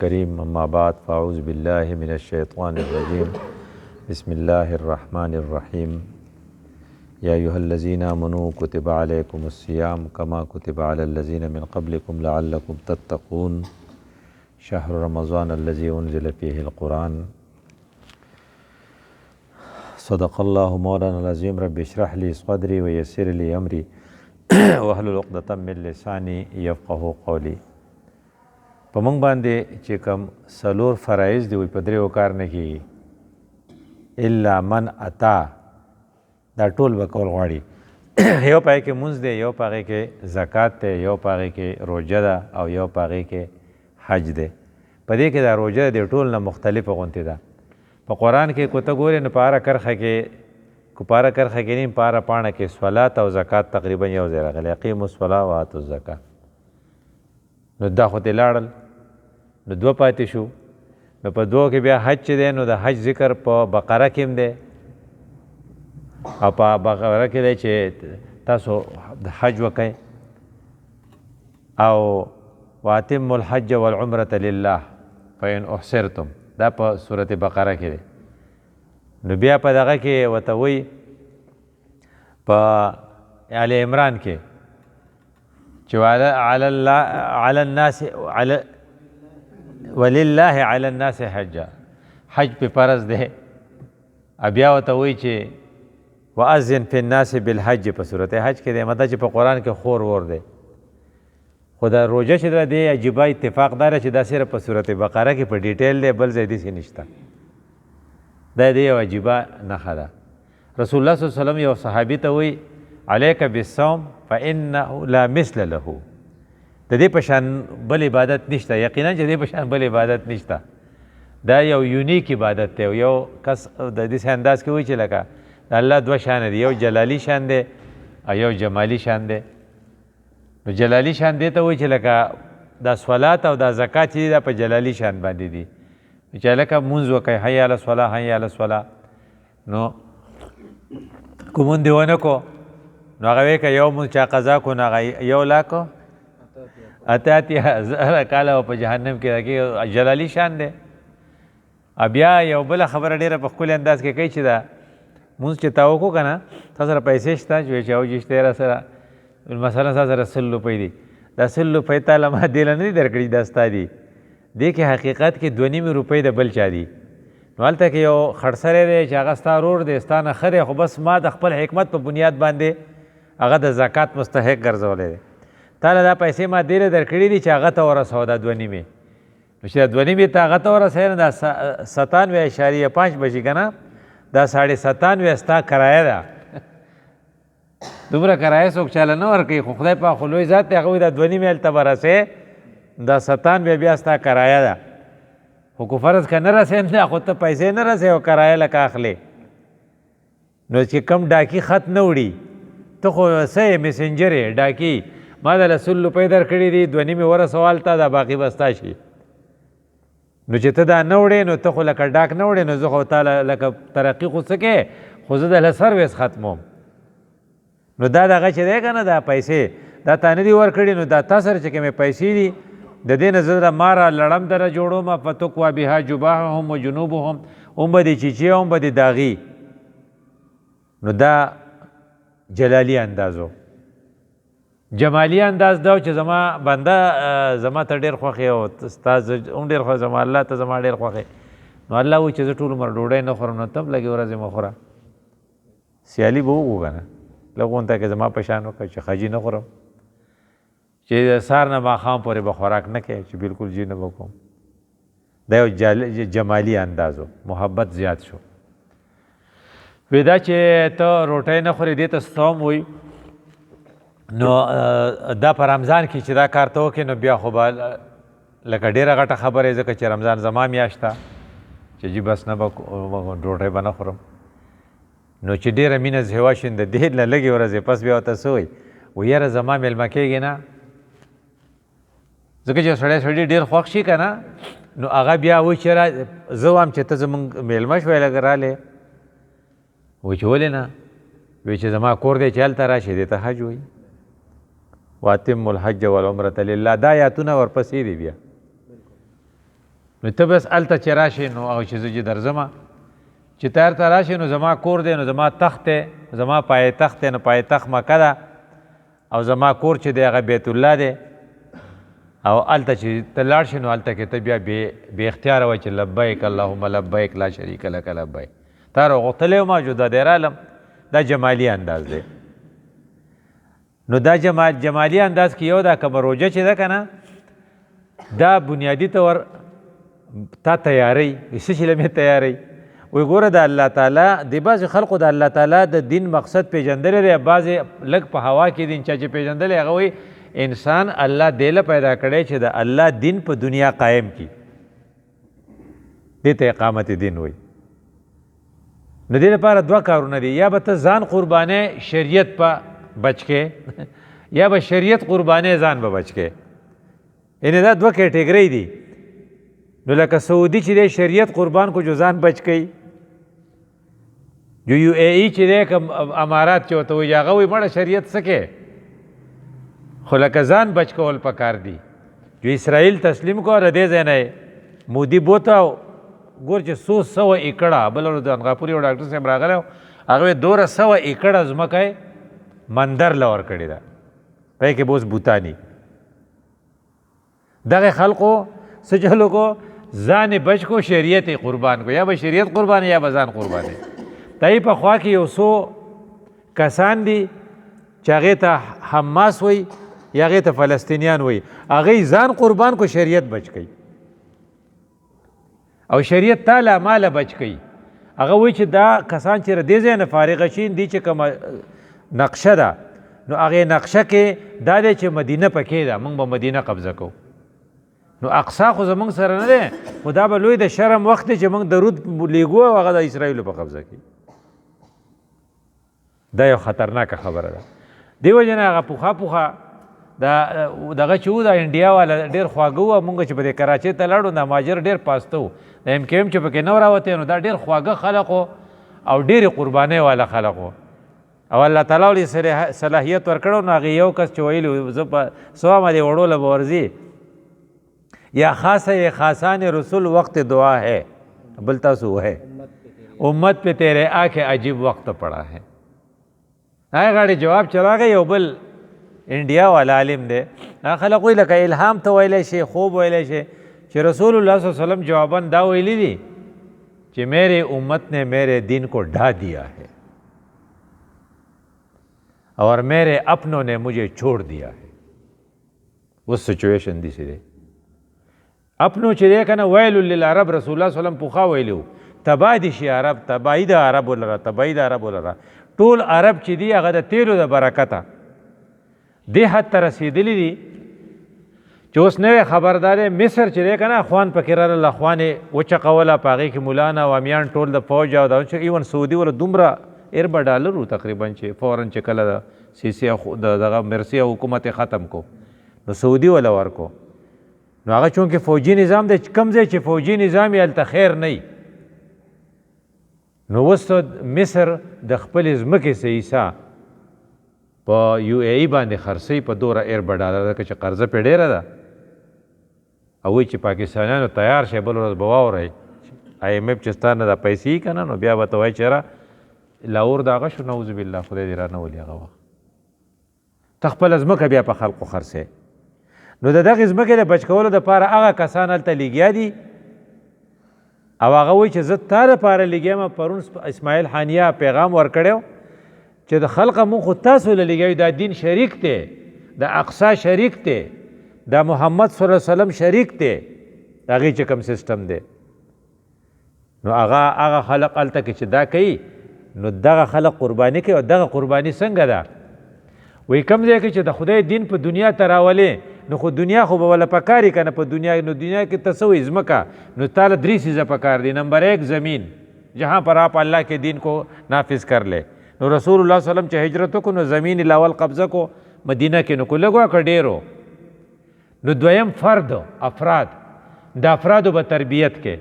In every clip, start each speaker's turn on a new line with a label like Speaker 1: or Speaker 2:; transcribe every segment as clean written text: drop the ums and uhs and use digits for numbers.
Speaker 1: الكريم أما بعد فأعوذ بالله من الشيطان الرجيم بسم الله الرحمن الرحيم يا أيها الذين آمنوا كتب عليكم الصيام كما كتب على الذين من قبلكم لعلكم تتقون شهر رمضان الذي أنزل فيه القرآن صدق الله مولانا العظيم رب اشرح لي صدري ويسر لي أمري واحلل عقدة من لساني يفقهوا قولي. په موږ باندې چې کوم څلور فرایض دي په دریو کار نه کېږي الا من اتا دا ټول به کول غواړي. یو په هغې کې مونځ دی، یو په هغې کې زکات دی، یو په هغې کې روژه ده او یو په هغې کې حج دی. په دې کې دا روژه د ټول نه مختلفه غوندې ده. په قرآن کې که ته ګورې نو په هره کرښه کې نیم په هره پاڼه کې صلات او زکات تقریبا یو ځای راغلی، اقیموا الصلاة وآتوا الزکاة. نو دا خو دې لاړل، نو دوه پاتې شو. نو په دوه کې بیا حج چې دی نو د حج ذکر په بقره کې هم دی او په بقره کې دی چې تاسو د حج وکئ او واتموا الحج والعمرة لله فإن احصرتم، دا په صورت بقره کې دی. نو بیا په دغه کې ورته وایي په آل عمران کې چې ولله علی الناس حجا، حج په فرض دی. بیا ورته وایي چې واذن فی الناس بالحج په صورت حج کې دی، مطلب چې په قرآن کې خور ور دی. خو دا روژه چې ده دی عجیبه اتفاق داره چې دا صرف په صورت بقره کې په ډیټیل دی، بل ځای داسې نشته. دا دی یو عجیبه نښه ده. رسول الله صلی الله علیه وسلم یو صحابي ته وایي علیک بالصوم فانه لا مثل له، د دې په شان بل عبادت نشته، یقینا چې د دې په شان بل عبادت نشته. دا یو یونیک عبادت دی. یو کس د دې انداز کې وایي چې لکه د الله دوه شان دي، یو جلالی شان دی او یو جمالی شان دی. نو جلالی شان دی ته وایي چې لکه دا صلات او دا زکات چې دا په جلالی شان باندې دي، چې لکه مونځ وکړئ حی علی الصلاة حی علی الصلاة. نو که مونځ دې ونه کو نو هغه وایي که یو مونځ چا قضا کو نو هغه یو لاکو اتاتیا زهره کاله په جهنم کې راکې جلالی شان دی. بیا یو بله خبره ډېره په ښکلي انداز کې کوي چې دا مونځ چې تا وکړو که نه تا سره پیسې شته چې وایي چې او جي شته را سره مثلا تا سره 100 روپۍ دي، دا 100 روپۍ تاله ما دې له نه دي درکړي، دا ستا دي. دې کې حقیقت کې 2.5 روپۍ د بل چا دي. نو هلته کې یو خړسری دی چې هغه ستا رور دی، ستا نه ښه دی، خو بس ما د خپل حکمت په بنیاد باندې هغه د زکات مستحق ګرځولی دی. تاله دا پیسې ما دې له درکړي دي چې هغه ته ورسوه دا 2.5. نو چې دا 2.5 ته هغه ته ورسوې نو دا 97.5 بشي که نه، دا 97.5 ستا کرایه ده. دومره کرایه څوک چاله نه ورکوي، خو خدای پاک خو لوی ذات دی، هغه وایي دا 2.5 هلته به رسې، دا 97 بیا ستا کرایه ده. خو که فرض که نه رسې نه، خو ته پیسې نه رسې او کرایه لکه اخلې. نو چې کم ډاکي خط نه وړي، ته خو څه یې مسنجر یې ډاکي، ما د 100 روپۍ درکړي دي 2.5 ورسوه هلته، دا باقي به ستا شي. نو چې ته دا نه وړې نو ته خو لکه ډاک نه وړې، نو زه خو تا لکه ترقي خو څه کې، خو زه دله سروس ختموم. نو دا دغه چې دی که نه دا پیسې دا تا نه دي ورکړي، نو دا تا سره چې کومې پیسې دي د دې نه زه د ما را لړم دره جوړوم فتقوا بها جباههم و جنوبهم، هم به دې چیچي هم به دې داغي. نو دا جلالی اندازو. جمالی انداز دا چې زما بنده زما ته ډېر خوښ او ستا هم ډېر خوښ، زما الله ته زما ډېر خوښ. نو الله وایي چې زه ټول عمر ډوډۍ نه خورم، نو ته هم لږې ورځې مه خوره. سیالي به وکړو که نه، لږ غونته کې زما په شان وکړه چې خجي نه خورم، چې د سهار نه ماښام پورې به خوراک نه کوې چې بلکل جي نه به کوم. دا یو جمالي اندازو، محبت زیات شو. وی دا چې ته روټۍ نه خورې دې ته صوم وایي. نو دا په رمضان کې چې دا کار ته وکړې نو بیا خو به لکه ډېره غټه خبره یې، ځکه چې رمضان زما میاشت ده چې جي بس نه به ډوډۍ به نه خورم. نو چې ډېره مینه زهوا شي د دې نه لږې ورځې پس بیا ورته څه وایي، و یاره زما میلمه کېږي نه، ځکه چې سړی ډېر خوښ شي که نه، نو هغه بیا وایي چې زه وایم چې ته زمونږ میلمه شوی لږ رالې. وایي چې ولې نه؟ وایي چې زما کور دی چې هلته راشي، دې ته حج وایي. واتم الحج والعمرة لله، دا آیاتونه ورپسې دي بیا. نو ته بس هلته چې راشې نو او چې زه چې درځمه چې تیار ته راشې نو زما کور دی نو زما تخت دی زما پایتخت دی نو پایتخت مکه ده او زما کور چې دی هغه بیت الله دی او هلته چې ته لاړ شې نو هلته کې ته بیا بې اختیاره وایې چې لبیک اللهم لبیک لا شریک لک لبیک تا راغوښتلی وم جدا دی رالم دا جمالي انداز دی نو دا جمالي انداز کې یو دا کومه روژه چې ده که نه دا بنیادي طور تا تیاری څه شي لمې تیاری وی ګوره د الله تعالی د بعضې خلقو د الله تعالی د دین مقصد پیژندلی دی بعضې لږ په هوا کې دین چا چې پیژندلی هغه وایي انسان الله دیله پیدا کړی چې د الله دین په دنیا قایم کی دې ته اقامت دین وایي نو دې لپاره دوه کارونه دي یا به ته ځان قربانې شریعت په بچ کې یا به شریعت قربانې ځان به بچ کې یعنې دا دوه کیټګرۍ دي نو لکه سعودي چې دی شریعت قربان کو جو ځان بچ کوي جو یو اے ای چې دی که امارات چې ورته وایي هغه وایي مړه شریعت څه کې خو لکه ځان بچ کول پکار دي جو اسرائیل تسلیم کو ر دې ځای نه مودي بوته ګور چې 100 ایکړه بل ورځ د انغاپوري یو ډاکټر صاحب راغلی و هغه 200 ایکړه ځمکه یې مندر له ورکړې ده پای کې بوس بوتانی دغه خلقو څه چلو کو ځان بچ کو شریعت قربان کو یا به شریعت قربان یا به ځان قربان دای په خوا کې یو څو کسان دي چې هغې ته حماس وایي یا هغې ته فلسطینیان وایي هغوی ځان قربان کو شریعت بچ کوي او شریعت تاله ماله بچ کوي هغه وایي چې دا کسان چې دې ځای نه فارغه شي دي چې کومه نقشه ده نو هغې نقشه کې دا دی چې مدینه پکې ده موږ به مدینه قبضه کوو نو اقصا خو زمونږ سره نه دی خو دا به لوی د شرم وخت دی چې موږ درود لیږو او هغه د اسرائیلو په قبضه کې دا یو خطرناکه خبره ده دې وجې نه هغه پوخا دغه چې و د انډیا والا ډېر خواږه وه مونږ چې په دې کراچۍ ته لاړو دا مهاجر ډېر پاسته و د ایم کې ایم چې پکې نه راوتی نو دا ډېر خواږه خلق و او ډېرې قربانۍ والا خلق و او الله تعالی ولې صلاحیت ورکړو نو هغې یو کس چې ویلي زه په سوامه دې وړو له به ورځي یا خاصا یہ خاصان رسول وقت دعا ہے بلتا سو ہے امت پہ تیرے آنکھیں عجیب وقت پڑا ہے هغه غاړې جواب چلا گئی یو بل انډیا والا عالم دی هغه خلک وایي لکه الهام ته ویلی شي خوب ویلی شي چې رسول الله صلی الله علیه وسلم جواباً دا ویلی دي چې میرے امت نے میرے دین کو ڈھا دیا ہے اور میرے اپنوں نے مجھے چھوڑ دیا ہے وہ سچویشن دی سی اپنو چې دی که نه ویل للعرب رسول الله صلی الله علیه وسلم پوخا ویلي وو تباه دي شي عرب تباهي د عربو لره تباهي د عربو لره ټول عرب چې دي هغه د تیلو د برکته دې حد ته رسېدلي دي چې اوس نوی خبرداری مصر چې دی که نه اخوان پکې راغلل اخوان یې وچقوله په هغې کې مولانا او امیان ټول د فوج او دا ایون سعودي وله دومره اربه ډالر وو تقریبا چې فورا چې کله د سیسي دغه مرسي حکومت ختم کو نو سعودي وله ورکو نو هغه چونکې فوجي نظام دی کوم ځای چې فوجي نظام یې هلته خیر نه نو اوس مصر د خپلې ځمکې څه حصه په یو اے ای باندې خرڅوي په دوره اربه ډالر ځکه چې قرضه پرې ډېره ده او وایي چې پاکستانیانو تیار شئ بل ورځ به واورئ آی ایم ایف چې ستا نه دا پیسې یي که نه نو بیا به ته وایي چې یاره لاهور د هغه شو نعوذ بالله خدای دې رانولي هغه وخت ته خپله ځمکه بیا په خلقو خرڅې نو د دغې ځمکې د بچ کولو دپاره هغه کسان هلته لګیا دي او هغه وایي چې زه تا دپاره لګیا یم پرون اسماعیل حانیه پیغام ورکړی چې د خلقه مونږ خو تاسو له لګیا دا دین شریک دی د اقصا شریک دی دا محمد صلی الله علیه وسلم شریک دی د هغې چې کوم سیسټم دی نو هغه خلق هلته کې چې دا کوي نو دغه خلق قرباني کوي او دغه قرباني څنګه ده وایي کوم ځای کې چې د خدای دین په دنیا ته راولې نو خو دنیا خو به وله پکاري که نه په دنیا نو دنیا کې ته څه وایي ځمکه نو تاله 3 چیزه پکار دي نمبر 1 زمین جہاں پر آپ اللہ کے دین کو نافذ کر لے نو رسول الله صلی الله علیه وسلم چې هجرت وکړو نو زمین لاول قبضه کو مدینه کې نو کو لږ که ډېرو نو دویم فرد افراد د افرادو به تربیت کې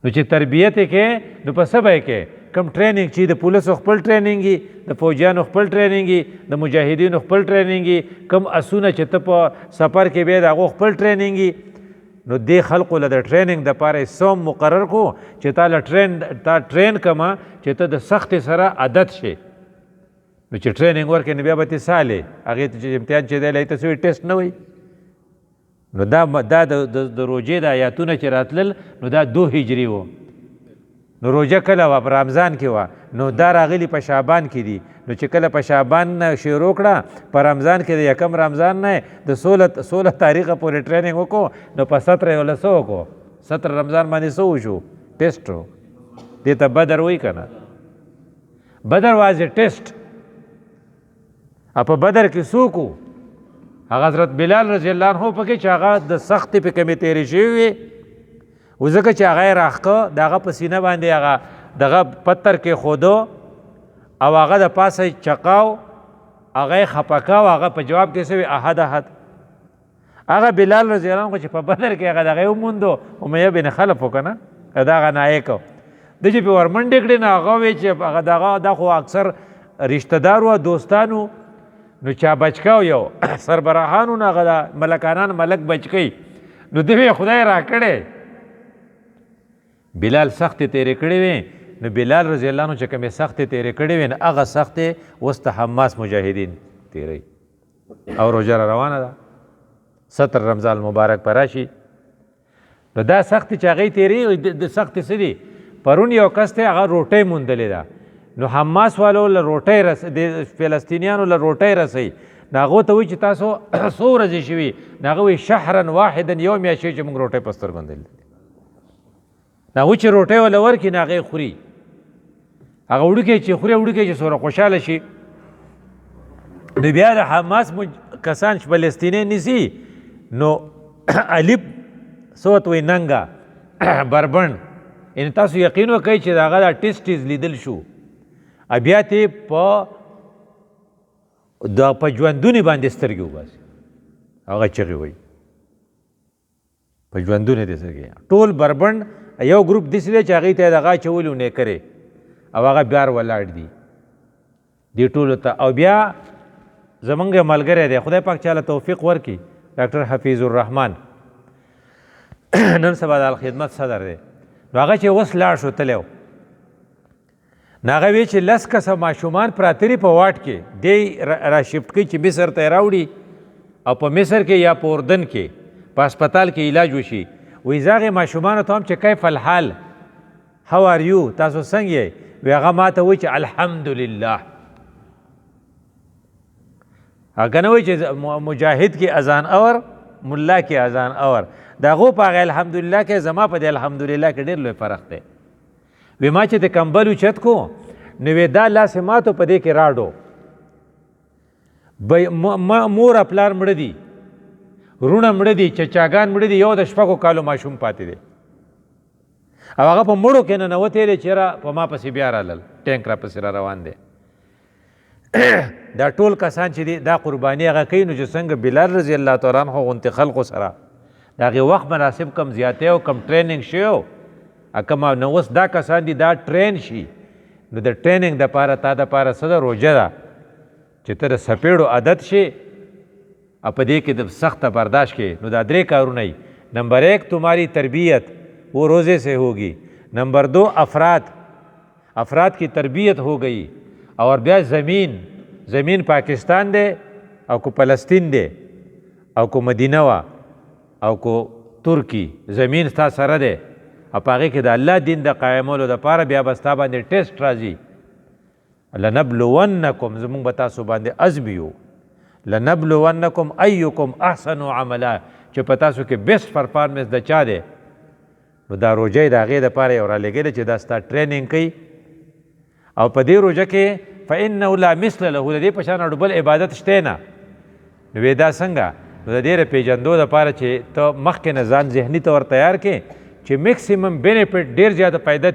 Speaker 1: نو چې تربیت یې کې نو په څه به یې کې کم ټریننګ چې د پولیسو خپل ټریننګ وي د فوجیانو خپل ټریننګ وي د مجاهدینو خپل ټریننګ وي کم اسونه چې ته په سفر کې بیا د هغو خپل ټریننګ وي نو دې خلقو له د ټریننګ دپاره سوم مقرر کو چې تا ټرین کما چې ته د سختې سره عادت شي نو چې ټریننګ ورکړې نو بیا به ته سالې هغې ته چې امتحان چې دی لای ته سوی ټیسټ نه وي نو دا د روژې د آیاتونه چې راتلل نو دا 2 هجري و نو روژه کله وه په رمضان کې وه نو دا راغلي په شعبان کې دي نو چې کله په شعبان نه شروع کړه په رمضان کې د 1 رمضان نه د 16 تاریخه پورې ټریننګ وکړو نو په 17 یې وله څه وکړو 17 رمضان باندې څه وشو ټیسټ و دې ته بدر وایي که نه بدر واز اے ټیسټ په بدر کې څوک و هغه حضرت بلال رضی الله عنه پکې چې هغه د سختې په کمې تېرې شوي وي و ځکه چې هغه یې راښکه د هغه په سینه باندې هغه دغه پتر کې خودو او هغه د پاسه چقاو هغه یې خفه کاو هغه په جواب کې څه وي احد هغه بلال رضی الله عنه چې په بدر کې هغه دغه یې وموندو امیه بن خلف و که نه د هغه نایک و د چې پې ورمنډې کړې نو هغه وی چې هغه دا خو اکثر رشته دار و دوستانو نو چا بچکاو یو سربراهانو نه هغه د ملکانان ملک بچکی نو دوی خدای را کړی بلال سختې تېرې کړې وې نو بلال رضی الله عنه چې کومې سختې تېرې کړې وې نو هغه سختې اوس ته حماس مجاهدین تېروي او روژه را روانه ده 17 رمضان مبارک به راشي نو دا سختې چې هغې تېرې د سختې څه دي پرون یو کس دی هغه روټۍ موندلې ده نو حماس والو له روټۍ د فلسطینیانو له روټۍ رسوي نو هغو ته وایي چې تاسو څو ورځې شوي نو هغه وایي شهرا واحدا یو میاشت شوي چې موږ روټۍ په سترګو باندې نو هغوی چې روټۍ وله ورکړي نو هغې خوري هغه وړوکی چې خوري وړوکی چې څومره خوشحاله شي نو بیا د حماس کسان چې فلسطینی نیسي نو الف څه ورته وایي ننګه بربند یعنې تاسو یقین وکئ چې د هغه دا ټیسټیز لیدل شو بیا ته په ژوندونې باندې سترګې وباسي هغه چغې وایي په ژوندونې دې سترګې ټول بربند یو ګروپ داسې دی چې هغې ته یې دغه اچولي و نیکرې او هغه بیار ولاړ دي دې ټولو ته او بیا زمونږ یو ملګری دی خدای پاک چاله توفیق ورکړي ډاکټر حفیظ الرحمن نن سبا د الخدمت صدر دی نو هغه چې اوس لاړ شو تلی و نو هغه وی چې 10 کسه ماشومان پراته دي په واټ کې دی را شفټ کوي چې مصر ته یې راوړي او په مصر کې یا په اردن کې په هسپتال کې علاج وشي وایي زه هغې ماشومانو ته هم چې کیف الحال هو آر یو تاسو څنګه یې وی هغه ما ته وایي چې الحمدلله هغه نه وایي چې مجاهد کې اذان اور ملا کې اذان اور د هغو په هغې الحمدلله کې زما په دې الحمدلله کې ډېر لوی فرق دی وی ما چې د کمبل اوچت کو نو وی دا لاسې ماتو په دې کې راډو مور پلار مړه دي رونه مړه دي چچاګان مړه دي یو د 6 کالو ماشوم پاتې دی او هغه په مړو کې ننوتې دی چېرې په ما پسې بیا رالل ټینک را پسې را روان دی دا ټول کسان چې دي دا قرباني هغه کوي نو چې څنګه بلال رضی الله تعالی عنه غوندې خلقو سره د هغې وخت مناسب کم زیاتی او کم ټریننګ شوی و کم نو اوس دا کسان دي دا ټرین شي نو د ټریننګ دپاره تا دپاره څه ده روژه ده چې ته د سپېړو عادت شي او په دې کې د سخته برداشت کې نو دا 3 کارونه یي نمبر 1 تمہاری تربیت وہ روزے سے ہوگی نمبر 2 افراد کی تربیت ہو گئی اور بیا زمین پاکستان دے او کو فلسطین دے او کو مدینه وا او کو ترکی زمین ستا سره دی او په هغې کې د الله دین د قایمولو دپاره بیا به ستا باندې ټیسټ راځي لنبلونکم زمونږ به تاسو باندې ازمیو لنبلونکم ایکم احسن عملا چې په تاسو کې بیسټ پرفارمنس د چا دی نو دا روژه د هغې دپاره یو رالیږلی چې دا ستا ټریننګ کوي او په دې روژه کې فانه لا مثل له د دې په شان اړو بل عبادت شته نه نو وی دا څنګه نو د دې پیژندو دپاره چې ته مخکې نه ځان ذهني طور تیار کړې چې میکسیمم بینیفټ ډېر زیاته فایده